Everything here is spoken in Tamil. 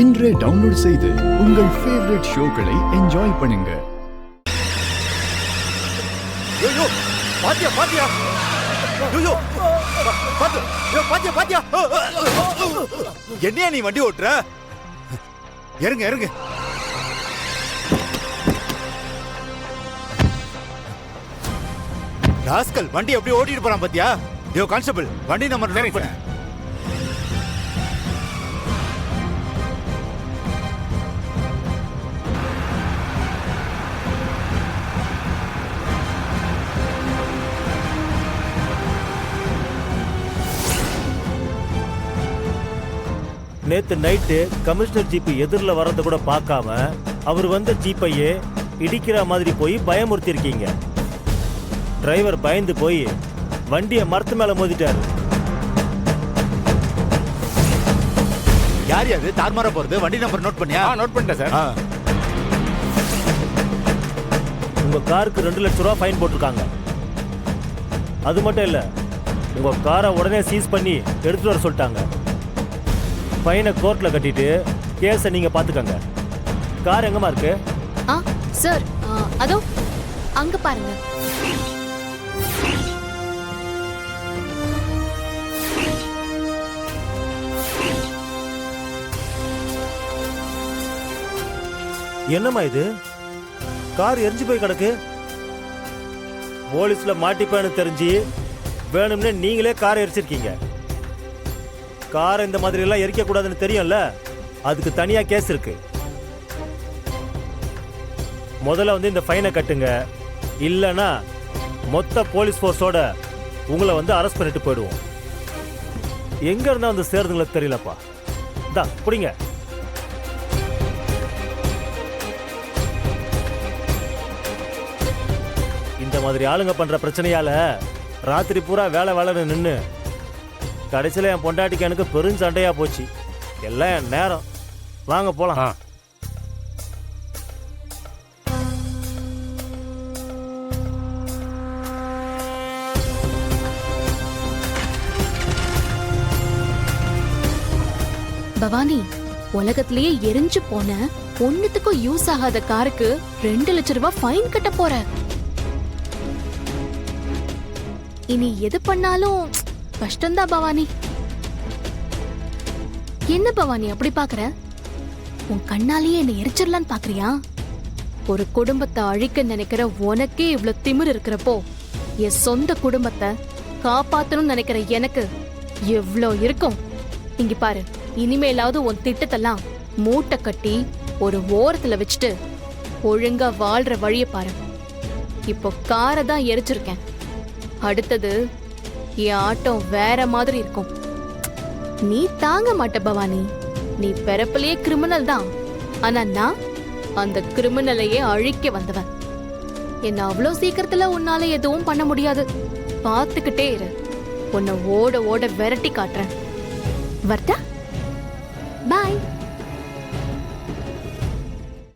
இன்றே டவுன்லோட் செய்து உங்கள் ஃபேவரட் ஷோக்களை என்ஜாய் பண்ணுங்க. ஐயோ பாத்தியா பாத்தியா ஐயோ பாத்து பாத்தியா பாத்தியா என்னையா நீ வண்டி ஓட்டுற? இறங்க இறங்க. ராஸ்கல் வண்டி எப்படி ஓட்டிட்டு போறான் பாத்தியா? யோ கான்ஸ்டபிள் வண்டி நம்பர் நோட் பண்ணு. நேத்து நைட்டு கமிஷனர் ஜீப் எதிரில் வர்றத கூட பார்க்காம அவர் வந்த ஜீப்பையே இடிக்கிற மாதிரி போய் பயமுறுத்தி இருக்கீங்க. டிரைவர் பயந்து போய் வண்டியை மரத்து மேல மோதிட்டாரு. யார் அது தார்மாரா போறது? வண்டி நம்பர் நோட் பண்ணியா? நோட் பண்ணிட்டேன் சார். உங்க காருக்கு 2 லட்சம் ரூபாய் ஃபைன் போட்டிருக்காங்க. அது மட்டும் இல்ல, உங்க காரை உடனே சீஸ் பண்ணி எடுத்துட்டு வர சொல்லிட்டாங்க. ஃபைனை கோர்ட்ல கட்டிட்டு கேஸை நீங்க பாத்துக்கங்க. கார் எங்கம்மா இருக்கு? சார் அதோ அங்க பாருங்க. என்னம்மா இது? கார் எரிஞ்சு போய் கிடக்கு. போலீஸ்ல மாட்டிப்பேன்னு தெரிஞ்சு வேணும்னே நீங்களே காரை எரிச்சிருக்கீங்க. காரை இந்த மாதிரி எல்லாம் எரிக்க கூடாதுன்னு தெரியும்ல, அதுக்கு தனியா கேஸ் இருக்கு. முதல்ல வந்து இந்த ஃபைனை கட்டுங்க, இல்லைன்னா மொத்த போலீஸ் ஃபோர்ஸோட உங்களை வந்து அரெஸ்ட் பண்ணிட்டு போயிடுவோம். எங்க இருந்தா வந்து சேருதுங்களா தெரியலப்பா. இந்தா புடிங்க. இந்த மாதிரி ஆளுங்க பண்ற பிரச்சனையால ராத்திரி பூரா வேலை வேலைன்னு நின்று கடைசியில் என் பொண்டாட்டிக்கு எனக்கு பெருஞ்சண்டையா போச்சு. எல்லாம் என் நேரம். வாங்க போலாம். பவானி, உலகத்திலேயே எரிஞ்சு போன ஒண்ணுத்துக்கும் யூஸ் ஆகாத காருக்கு 2 லட்சம் ரூபாய் ஃபைன் கட்ட போற. இனி எது பண்ணாலும் கஷ்டம்தான் பவானி. என்ன பவானி அப்படி பாக்குற? உன் கண்ணாலேயே என்ன எரிச்சிடலான்னு பாக்குறியா? ஒரு குடும்பத்தை அழிக்க நினைக்கிற உனக்கே இவ்வளவு திமிர் இருக்கிறப்போ, என் சொந்த குடும்பத்தை காப்பாத்தணும்னு நினைக்கிற எனக்கு எவ்வளோ இருக்கும். இங்க பாரு, இனிமேலாவது உன் திட்டத்தெல்லாம் மூட்டை கட்டி ஒரு ஓரத்துல வச்சுட்டு ஒழுங்கா வாழ்ற வழிய பாரு. இப்போ காரை தான் எரிச்சிருக்கேன். அடுத்தது என் ஆட்டம் வேற மாதிரி இருக்கும். நீ தாங்க மாட்ட பவானி. நீ பிறப்பிலேயே கிரிமினல் தான். ஆனா நான் அந்த கிரிமினலையே அழிக்க வந்தவன். என்ன அவ்வளவு சீக்கிரத்துல உன்னால எதுவும் பண்ண முடியாது. பார்த்துக்கிட்டே இரு. உன்னை ஓட ஓட விரட்டி காட்டுறேன். வரட்டா? பாய்.